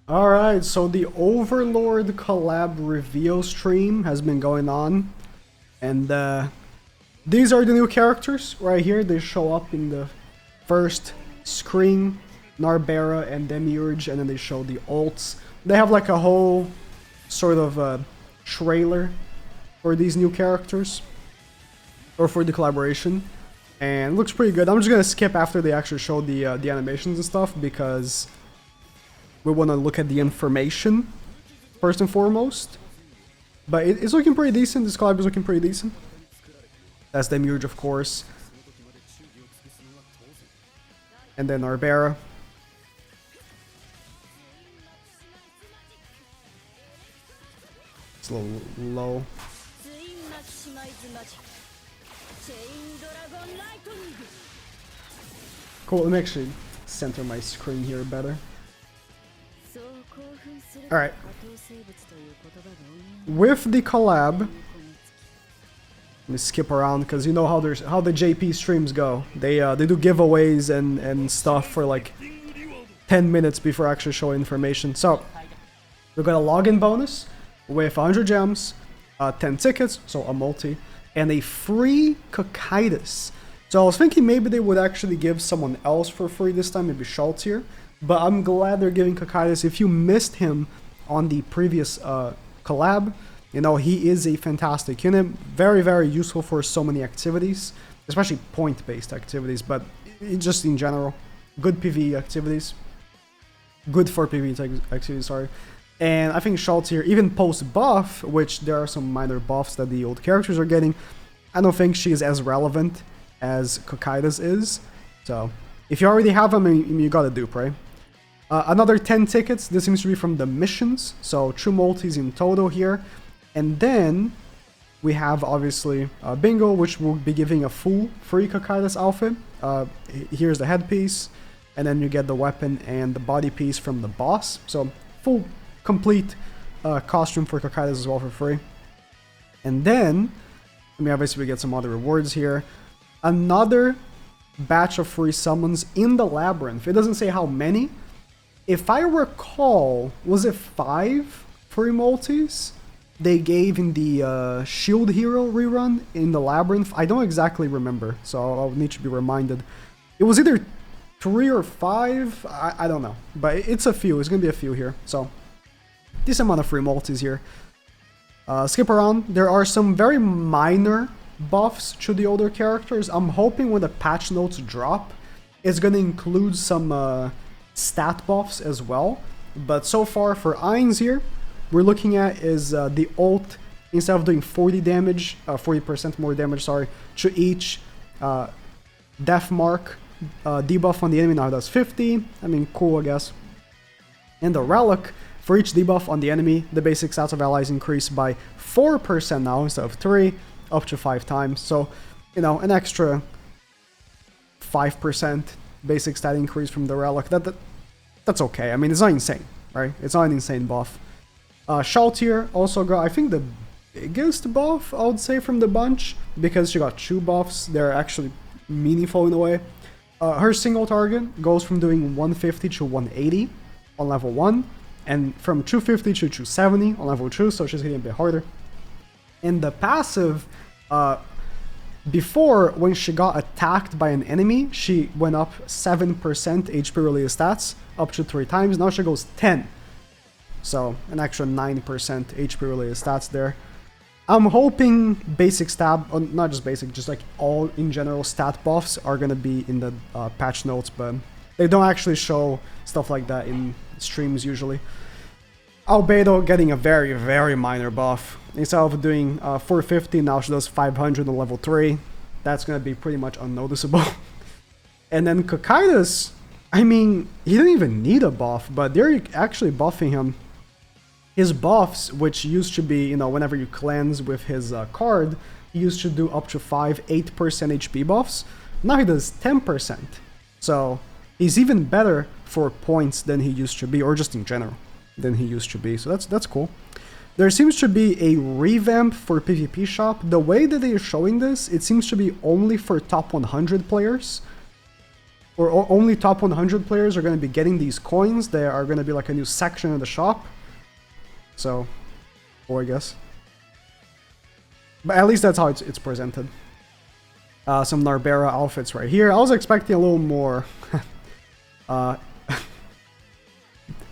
Alright, so the Overlord collab reveal stream has been going on. And these are the new characters right here. They show up in the first screen. Narberal and Demiurge, and then they show the ults. They have like a whole sort of trailer for these new characters. Or for the collaboration. And it looks pretty good. I'm just gonna skip after they actually show the animations and stuff because we want to look at the information first and foremost. But it's looking pretty decent. This collab is looking pretty decent. That's Demiurge, of course. And then Narberal. It's a little low. Cool, let me actually center my screen here better. Alright. With the collab, let me skip around because you know how the JP streams go. They do giveaways and stuff for like 10 minutes before actually showing information. So we got a login bonus with 100 gems, 10 tickets, so a multi, and a free Cocytus. So I was thinking maybe they would actually give someone else for free this time, maybe Schultz here. But I'm glad they're giving Cocytus. If you missed him on the previous collab, you know, he is a fantastic unit. Very, very useful for so many activities, especially point-based activities, but just in general. Good PvE activities. Good for PvE activities, sorry. And I think Schultz here, even post-buff, which there are some minor buffs that the old characters are getting, I don't think she is as relevant as Cocytus is. So, if you already have him, you got a dupe, right? Another 10 tickets. This seems to be from the missions. So, 2 multis in total here. And then, we have, obviously, Bingo, which will be giving a full free Cocytus outfit. Here's the headpiece. And then you get the weapon and the body piece from the boss. So, full, complete costume for Cocytus as well for free. And then, I mean, obviously we get some other rewards here. Another batch of free summons in the labyrinth. It doesn't say how many. If I recall, was it 5 free multis they gave in the Shield Hero rerun in the labyrinth? I don't exactly remember, so I'll need to be reminded. It was either 3 or 5, I don't know, but it's a few. It's gonna be a few here, so decent amount of free multis here. Skip around. There are some very minor buffs to the older characters. I'm hoping when the patch notes drop, it's gonna include some stat buffs as well. But so far for Ainz here, we're looking at is the ult, instead of doing 40 damage, 40% more damage, sorry, to each death mark debuff on the enemy, now it does 50. I mean, cool, I guess. And the relic, for each debuff on the enemy, the basic stats of allies increase by 4% now instead of 3, up to 5 times. So, you know, an extra 5% basic stat increase from the relic. That's okay. I mean, it's not insane, right? It's not an insane buff. Schultz here also got, I think, the biggest buff, I would say, from the bunch, because she got 2 buffs. They're actually meaningful in a way. Her single target goes from doing 150 to 180 on level 1, and from 250 to 270 on level 2, so she's hitting a bit harder. And the passive, before, when she got attacked by an enemy, she went up 7% HP related stats, up to 3 times. Now she goes 10. So, an extra 9% HP related stats there. I'm hoping basic stat, not just basic, just like all in general stat buffs are gonna be in the patch notes, but they don't actually show stuff like that in streams usually. Albedo getting a very, very minor buff. Instead of doing 450, now she does 500 on level 3. That's gonna be pretty much unnoticeable. And then Cocytus, I mean, he didn't even need a buff, but they're actually buffing him. His buffs, which used to be, you know, whenever you cleanse with his card, he used to do up to 8% HP buffs. Now he does 10%. So he's even better for points than he used to be, or just in general than he used to be. So that's cool. There seems to be a revamp for PvP shop. The way that they are showing this, it seems to be only for top 100 players. or only top 100 players are going to be getting these coins. They are going to be like a new section in the shop. So, I guess. But at least that's how it's presented. Some Narberal outfits right here. I was expecting a little more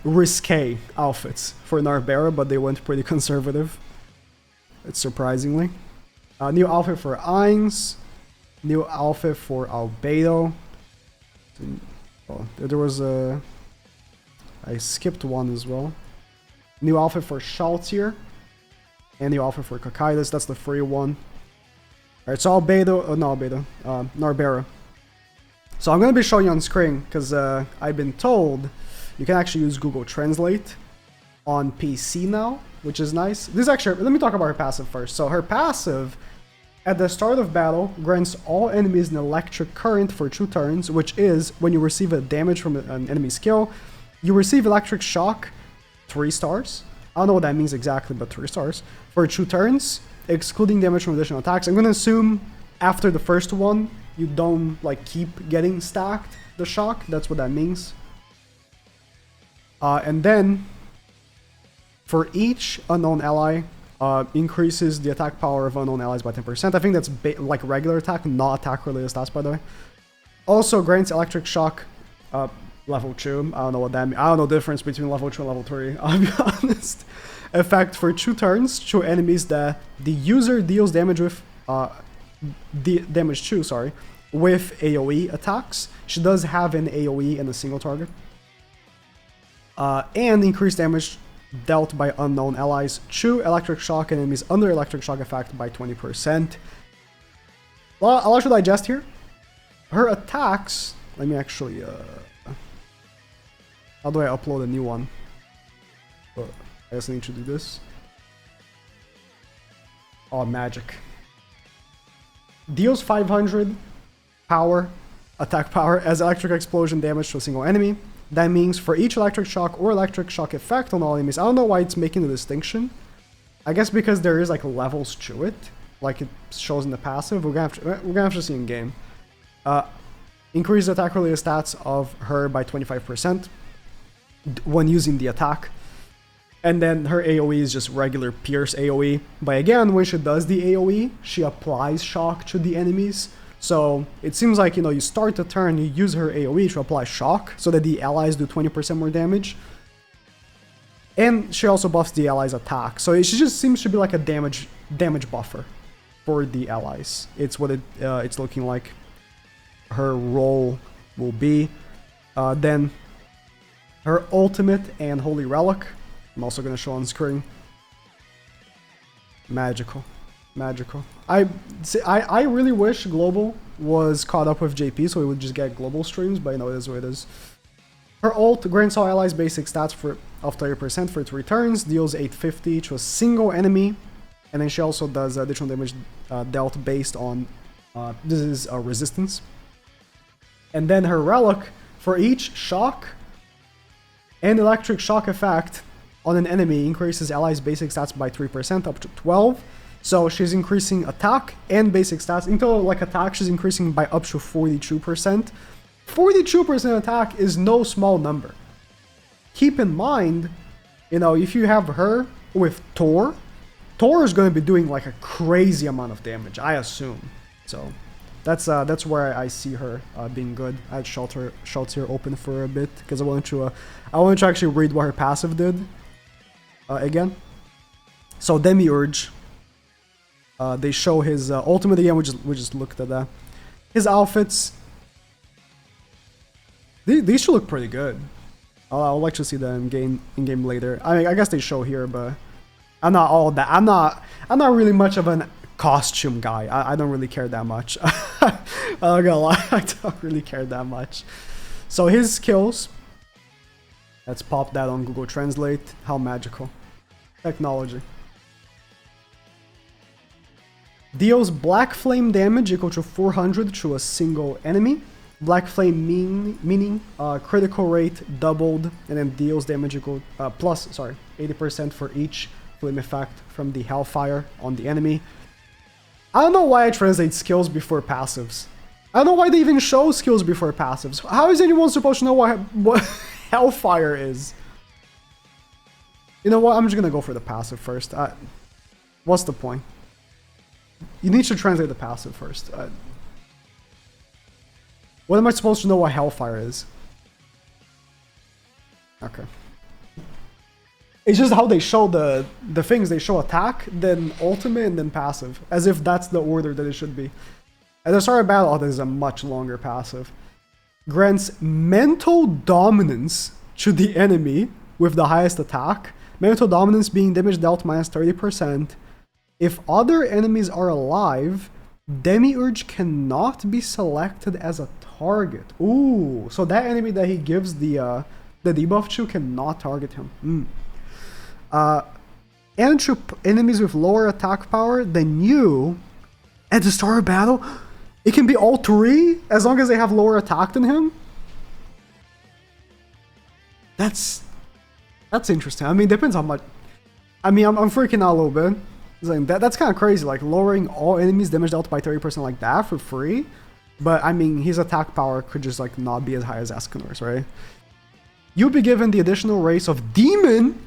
risque outfits for Narberal, but they went pretty conservative. It's surprisingly. New outfit for Ainz. New outfit for Albedo. Oh, there was a... I skipped one as well. New outfit for Shaltier. And new outfit for Kakaitis. That's the free one. Alright, so Narberal. So I'm going to be showing you on screen, because I've been told you can actually use Google Translate on PC now, which is nice. This is actually... Let me talk about her passive first. So her passive... At the start of battle, grants all enemies an electric current for 2 turns, which is, when you receive a damage from an enemy skill, you receive electric shock, 3 stars. I don't know what that means exactly, but 3 stars. For 2 turns, excluding damage from additional attacks. I'm going to assume after the first one, you don't like keep getting stacked, the shock. That's what that means. And then, for each unknown ally, increases the attack power of unknown allies by 10%. I think that's like regular attack, not attack related stats, by the way. Also grants electric shock level 2. I don't know what that means. I don't know the difference between level 2 and level 3, I'll be honest. Effect for 2 turns to enemies that the user deals damage with, damage to, sorry, with AoE attacks. She does have an AoE in a single target. And increased damage dealt by unknown allies to electric shock enemies under electric shock effect by 20%. Well, I'll actually digest here. Her attacks, let me actually, how do I upload a new one? Oh, I guess I need to do this. Oh, magic. Deals 500 power, attack power as electric explosion damage to a single enemy. That means for each electric shock or electric shock effect on all enemies. I don't know why it's making the distinction. I guess because there is like levels to it, like it shows in the passive. We're gonna have to see in game. Increase attack related stats of her by 25% when using the attack. And then her AoE is just regular pierce AoE. But again, when she does the AoE, she applies shock to the enemies. So it seems like, you know, you start the turn, you use her AoE to apply shock so that the allies do 20% more damage. And she also buffs the allies' attack. So she just seems to be like a damage buffer for the allies. It's what it's looking like her role will be. Then her ultimate and holy relic, I'm also going to show on screen. Magical. Magical. I really wish Global was caught up with JP so we would just get global streams, but you know, it is what it is. Her ult grants all allies basic stats of 30% for 3 turns, deals 850 to a single enemy, and then she also does additional damage dealt based on, this is resistance. And then her relic, for each shock and electric shock effect on an enemy, increases allies basic stats by 3% up to 12. So she's increasing attack and basic stats. Until like attack, she's increasing by up to 42%. 42% attack is no small number. Keep in mind, you know, if you have her with Thor, Thor is going to be doing like a crazy amount of damage, I assume. So that's where I see her being good. I had Shelter open for a bit because I wanted to actually read what her passive did again. So Demiurge. They show his ultimate again. We just looked at that. His outfits. These should look pretty good. I would like to see them in game later. I mean, I guess they show here, but I'm not all that. I'm not really much of a costume guy. I don't really care that much. I'm not gonna lie, I don't really care that much. So his skills. Let's pop that on Google Translate. How magical. Technology. Deals black flame damage equal to 400 to a single enemy. Black flame meaning critical rate doubled, and then deals damage equal plus 80% for each flame effect from the hellfire on the enemy. I don't know why I translate skills before passives. I don't know why they even show skills before passives. How is anyone supposed to know what Hellfire is? You know what? I'm just gonna go for the passive first. What's the point? You need to translate the passive first. What am I supposed to know what Hellfire is? Okay. It's just how they show the things. They show attack, then ultimate, and then passive. As if that's the order that it should be. At the start of battle, oh, this is a much longer passive. Grants mental dominance to the enemy with the highest attack. Mental dominance being damage dealt minus 30%. If other enemies are alive, Demiurge cannot be selected as a target. Ooh, so that enemy that he gives the debuff to cannot target him. And to enemies with lower attack power than you at the start of battle, it can be all three as long as they have lower attack than him. That's interesting. I mean, depends how much. I mean, I'm freaking out a little bit. Like, that's kind of crazy, like lowering all enemies damage dealt by 30% like that for free. But I mean, his attack power could just like not be as high as Escanor's, right? You'll be given the additional race of Demon.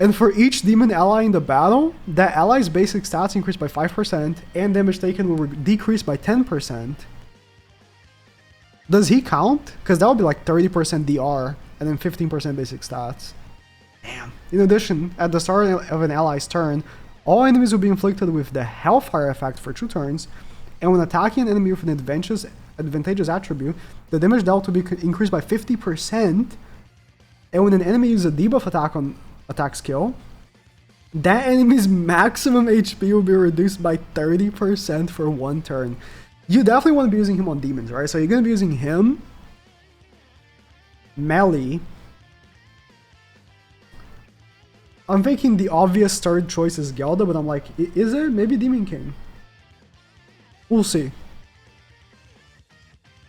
And for each demon ally in the battle, that ally's basic stats increase by 5% and damage taken will decrease by 10%. Does he count? Because that would be like 30% DR and then 15% basic stats. Damn. In addition, at the start of an ally's turn, all enemies will be inflicted with the Hellfire effect for 2 turns, and when attacking an enemy with an advantageous attribute, the damage dealt will be increased by 50%, and when an enemy uses a debuff attack skill, that enemy's maximum HP will be reduced by 30% for 1 turn. You definitely want to be using him on demons, right? So you're going to be using him, melee. I'm thinking the obvious third choice is Gelda, but I'm like, is it? Maybe Demon King. We'll see.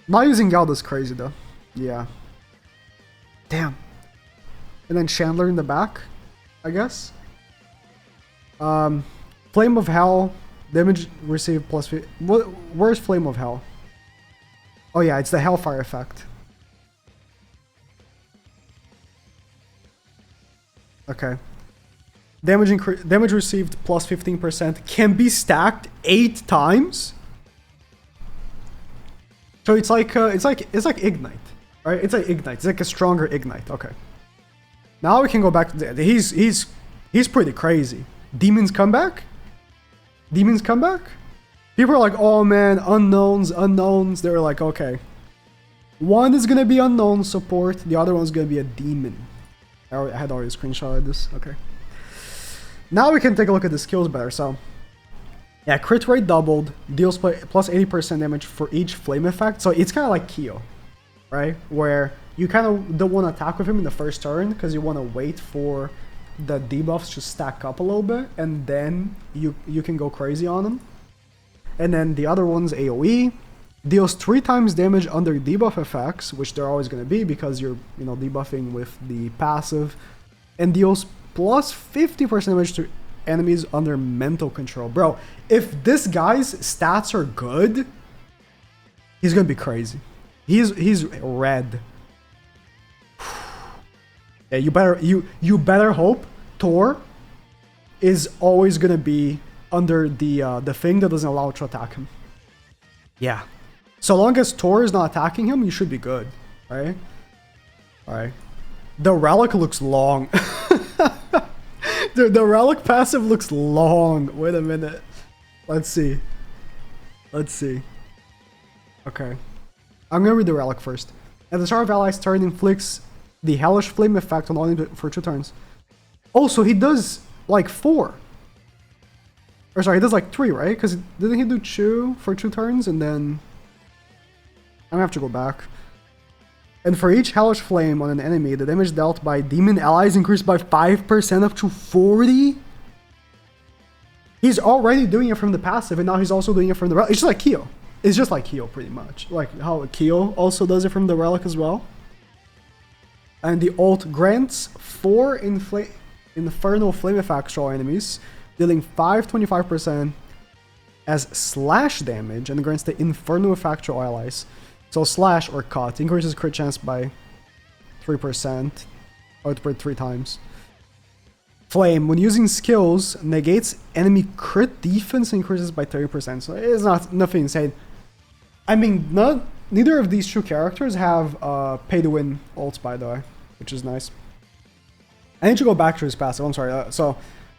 Not using Gelda's crazy though. Yeah. Damn. And then Chandler in the back, I guess. Flame of Hell, damage received plus... Where's Flame of Hell? Oh yeah, it's the Hellfire effect. Okay. Damage received plus 15% can be stacked 8 times. So it's like Ignite, right? It's like Ignite. It's like a stronger Ignite. Okay. Now we can go back to he's pretty crazy. Demons come back? Demons come back? People are like, oh man, unknowns. They're like, okay. One is gonna be unknown support, the other one's gonna be a demon. I had already screenshotted this. Okay. Now we can take a look at the skills better. So, yeah, crit rate doubled, deals plus 80% damage for each flame effect. So it's kind of like Kyo, right? Where you kind of don't want to attack with him in the first turn because you want to wait for the debuffs to stack up a little bit, and then you can go crazy on him. And then the other one's AoE. Deals 3 times damage under debuff effects, which they're always going to be because you're, debuffing with the passive, and deals plus 50% damage to enemies under mental control. Bro, if this guy's stats are good, he's going to be crazy. He's red. Yeah, you better hope Thor is always going to be under the thing that doesn't allow it to attack him. Yeah. So long as Thor is not attacking him, you should be good, right? Alright. The relic looks long. the relic passive looks long. Wait a minute. Let's see. Okay. I'm gonna read the relic first. At the start of ally's turn, inflicts the hellish flame effect on all enemies for 2 turns. Oh, so he does like 4. Or sorry, he does like 3, right? Because didn't he do 2 for 2 turns and then... I'm gonna have to go back. And for each hellish flame on an enemy, the damage dealt by demon allies increased by 5% up to 40? He's already doing it from the passive, and now he's also doing it from the relic. It's just like Kyo. It's just like Kyo, pretty much. Like how Kyo also does it from the relic as well. And the ult grants 4 Infernal Flame effects to all enemies, dealing 25%, as slash damage and grants the Inferno effect to allies. So slash or cut increases crit chance by 3%, output 3 times. Flame, when using skills, negates enemy crit defense, increases by 30%. So it's nothing insane. I mean, neither of these two characters have pay to win ults, by the way, which is nice. I need to go back to his passive. I'm sorry. So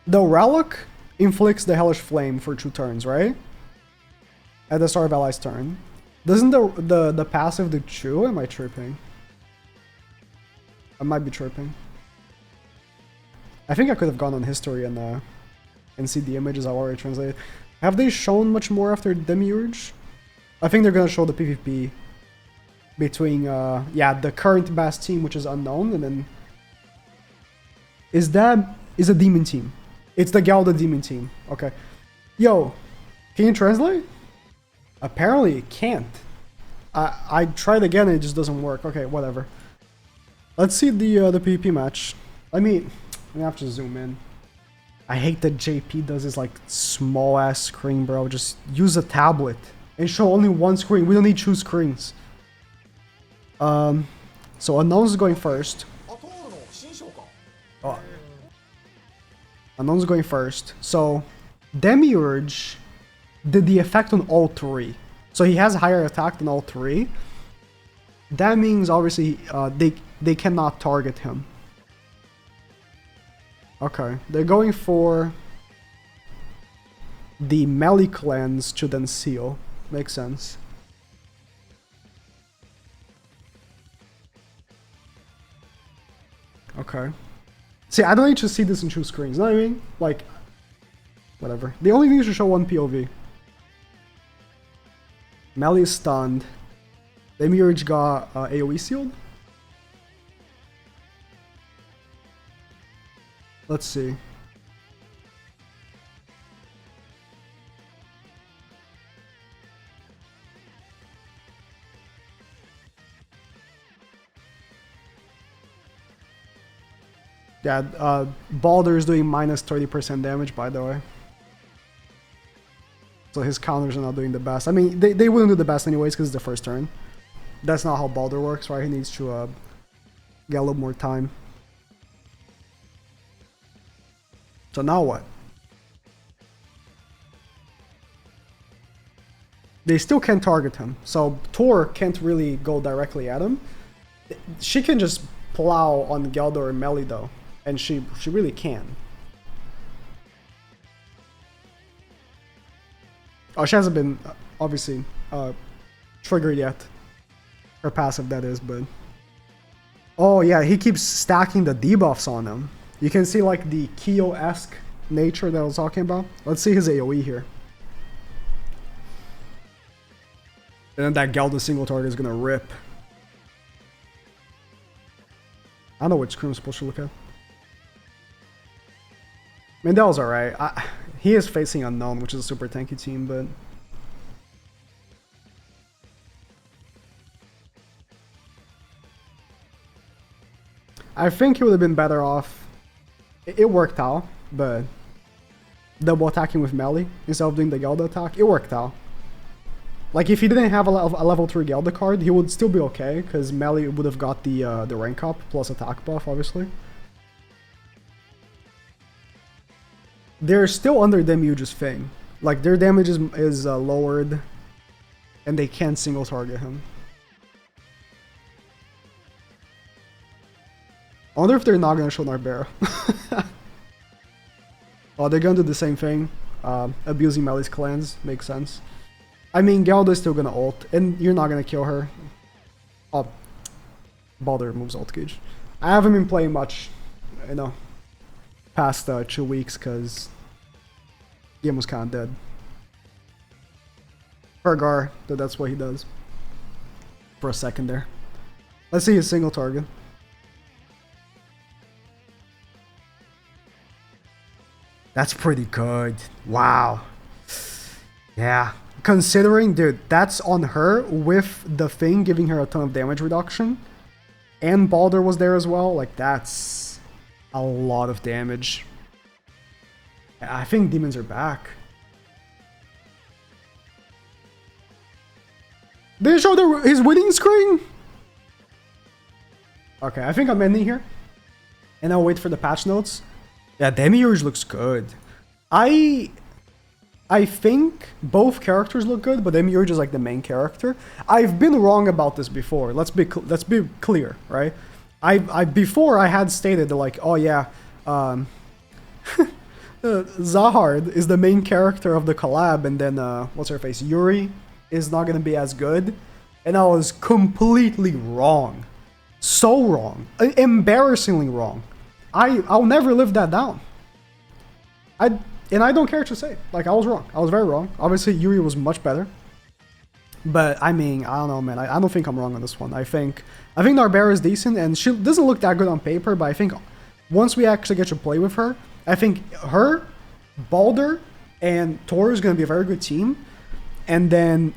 the relic inflicts the hellish flame for 2 turns, right? At the start of ally's turn. Doesn't the passive do 2? Am I tripping? I might be tripping. I think I could have gone on history and see the images I already translated. Have they shown much more after Demiurge? I think they're gonna show the PvP between yeah, the current best team, which is unknown, and then is a demon team. It's the Galda demon team. Okay. Yo, can you translate? Apparently it can't. I tried again and it just doesn't work. Okay, whatever. Let's see the PvP match. Let me have to zoom in. I hate that JP does this like small ass screen, bro. Just use a tablet and show only one screen. We don't need 2 screens. So Unknown's going first. Oh. Unknown's going first. So Demiurge did the effect on all 3. So he has higher attack than all 3. That means obviously they cannot target him. Okay, they're going for the melee cleanse to then seal. Makes sense. Okay. See, I don't need to see this in 2 screens, you know what I mean? Like, whatever. They only need to show 1 POV. Melee is stunned. Demiurge got AoE sealed. Let's see. Yeah, Baldur is doing minus 30% damage, by the way. So his counters are not doing the best. I mean, they wouldn't do the best anyways because it's the first turn. That's not how Baldur works, right? He needs to get a little more time. So now what? They still can't target him. So Thor can't really go directly at him. She can just plow on Geldo or Melee though. And she really can. Oh, she hasn't been, obviously, triggered yet. Her passive, that is, but... Oh, yeah, he keeps stacking the debuffs on him. You can see, like, the Kyo-esque nature that I was talking about. Let's see his AoE here. And then that Gelda single target is gonna rip. I don't know which screen I'm supposed to look at. Mandel's alright. He is facing Unknown, which is a super tanky team, but... I think he would have been better off. It worked out, but... double attacking with melee instead of doing the Gelda attack, it worked out. Like, if he didn't have a level 3 Gelda card, he would still be okay, because melee would have got the rank up, plus attack buff, obviously. They're still under Demiurge's thing. Like, their damage is lowered, and they can't single target him. I wonder if they're not going to show Narberal. Oh, they're going to do the same thing. Abusing Melee's cleanse. Makes sense. I mean, Gelda is still going to ult, and you're not going to kill her. Oh, Baldur moves ult gauge. I haven't been playing much, you know, past 2 weeks, because game was kind of dead. Fergar, that's what he does. For a second there. Let's see his single target. That's pretty good. Wow. Yeah. Considering, dude, that's on her with the thing giving her a ton of damage reduction. And Baldur was there as well. Like, that's a lot of damage. I think demons are back. They show his winning screen? Okay, I think I'm ending here. And I'll wait for the patch notes. Yeah, Demiurge looks good. I think both characters look good, but Demiurge is like the main character. I've been wrong about this before. Let's be clear, right? Before I had stated that like, oh yeah, Zahard is the main character of the collab, and then what's her face, Yuri is not gonna be as good, and I was completely wrong, so wrong, embarrassingly wrong. I'll never live that down. And I don't care to say, like, I was wrong. I was very wrong. Obviously, Yuri was much better. But, I mean, I don't know, man. I don't think I'm wrong on this one. I think Narberal is decent, and she doesn't look that good on paper, but I think once we actually get to play with her, I think her, Balder, and Tor is going to be a very good team. And then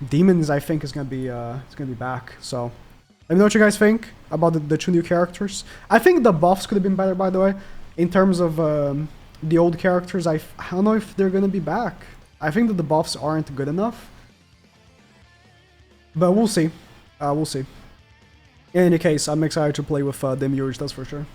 Demons, I think, is going to be back. So, let me know what you guys think about the two new characters. I think the buffs could have been better, by the way, in terms of the old characters. I don't know if they're going to be back. I think that the buffs aren't good enough. But we'll see. We'll see. In any case, I'm excited to play with Demiurge, that's for sure.